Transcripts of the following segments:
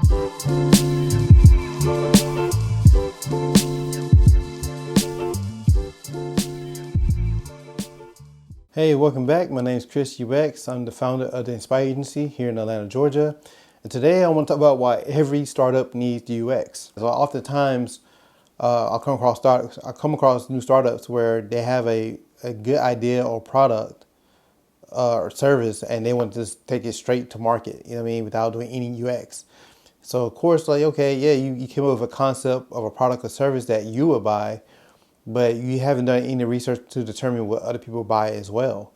Hey, welcome back. My name is ChrisUX. I'm the founder of the Inspire Agency here in Atlanta, Georgia. And today I want to talk about why every startup needs UX. So oftentimes I come across new startups where they have a good idea or product or service and they want to just take it straight to market, you know what I mean, without doing any UX. So of course, like, okay, yeah, you came up with a concept of a product or service that you would buy, but you haven't done any research to determine what other people buy as well.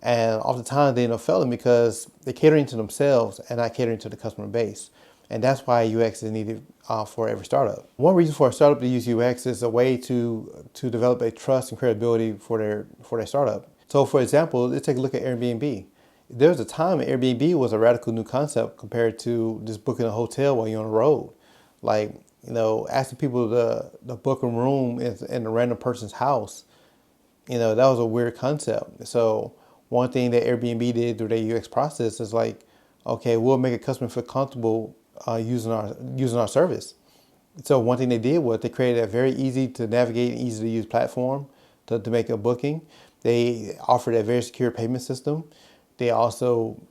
And oftentimes they end up failing because they're catering to themselves and not catering to the customer base. And that's why UX is needed for every startup. One reason for a startup to use UX is a way to develop a trust and credibility for their startup. So for example, let's take a look at Airbnb. There was a time Airbnb was a radical new concept compared to just booking a hotel while you're on the road. Like, you know, asking people to book a room in a random person's house, you know, that was a weird concept. So one thing that Airbnb did through their UX process is like, okay, we'll make a customer feel comfortable using our service. So one thing they did was they created a very easy to navigate and easy to use platform to make a booking. They offered a very secure payment system. They also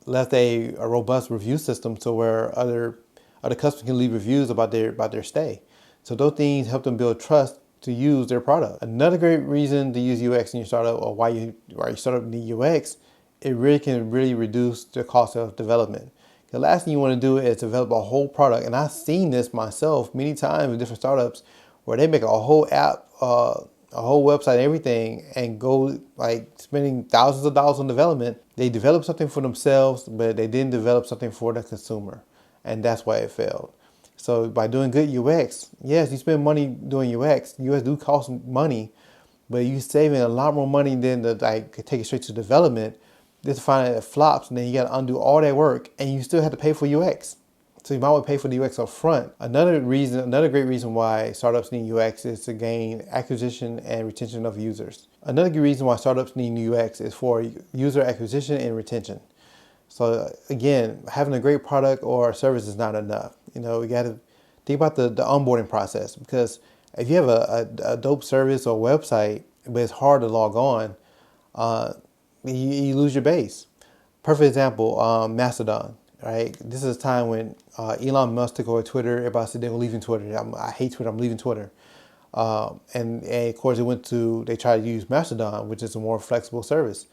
left a robust review system so where other customers can leave reviews about their stay. So those things help them build trust to use their product. Another great reason to use UX in your startup, or why your startup need UX, it really can reduce the cost of development. The last thing you want to do is develop a whole product, and I've seen this myself many times with different startups where they make a whole app, a whole website, everything, and go like spending thousands of dollars on development. They develop something for themselves, but they didn't develop something for the consumer, and that's why it failed. So by doing good UX, yes, you spend money doing UX. UX do cost money, but you're saving a lot more money than to like take it straight to development. Just to find out it flops, and then you got to undo all that work, and you still have to pay for UX. So you might want to pay for the UX up front. Another great reason why startups need UX is to gain acquisition and retention of users. Another good reason why startups need UX is for user acquisition and retention. So again, having a great product or service is not enough. You know, we got to think about the onboarding process, because if you have a dope service or website, but it's hard to log on, you lose your base. Perfect example, Mastodon. Right, this is a time when Elon Musk took over Twitter. Everybody said they were leaving Twitter. I hate Twitter. I'm leaving Twitter. And of course, they tried to use Mastodon, which is a more flexible service.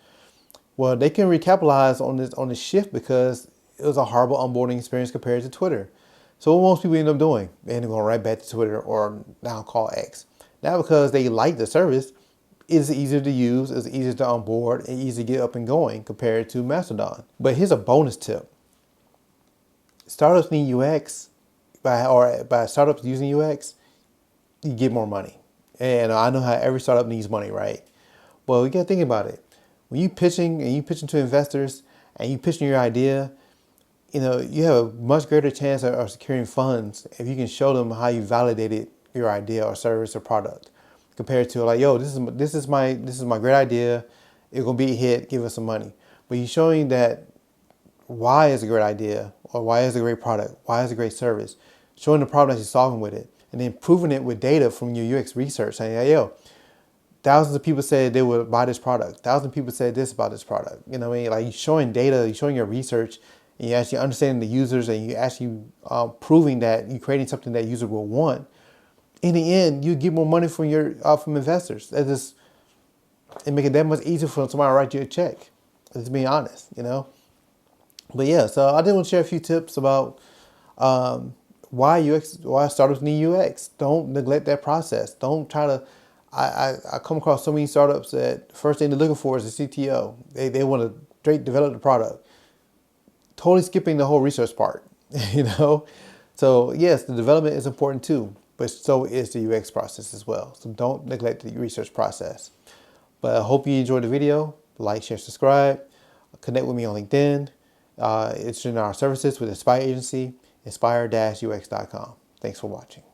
Well, they can recapitalize on this shift because it was a horrible onboarding experience compared to Twitter. So what most people end up doing, they end up going right back to Twitter, or now called X. Now because they like the service, it's easier to use, it's easier to onboard, and easy to get up and going compared to Mastodon. But here's a bonus tip. Startups need UX, by startups using UX, you get more money. And I know how every startup needs money, right? Well, you gotta think about it. When you pitching to investors and you pitching your idea, you know, you have a much greater chance of securing funds if you can show them how you validated your idea or service or product, compared to like, yo, this is my great idea. It's gonna be a hit. Give us some money. But you're showing that why is a great idea, or why is a great product, why is a great service, showing the problem that you're solving with it, and then proving it with data from your UX research, saying, hey, yo, thousands of people said they would buy this product, thousands of people said this about this product. You know what I mean? Like, you're showing data, you're showing your research, and you're actually understanding the users, and you're actually proving that you're creating something that user will want. In the end, you get more money from investors. It make it that much easier for somebody to write you a check. Let's be honest, you know. But yeah, so I did want to share a few tips about why startups need UX. Don't neglect that process. Don't try to. I come across so many startups that first thing they're looking for is a CTO. They want to straight develop the product, totally skipping the whole research part. You know, so yes, the development is important too, but so is the UX process as well. So don't neglect the research process. But I hope you enjoyed the video. Like, share, subscribe. Connect with me on LinkedIn. It's in our services with Inspire Agency, inspire-ux.com. Thanks for watching.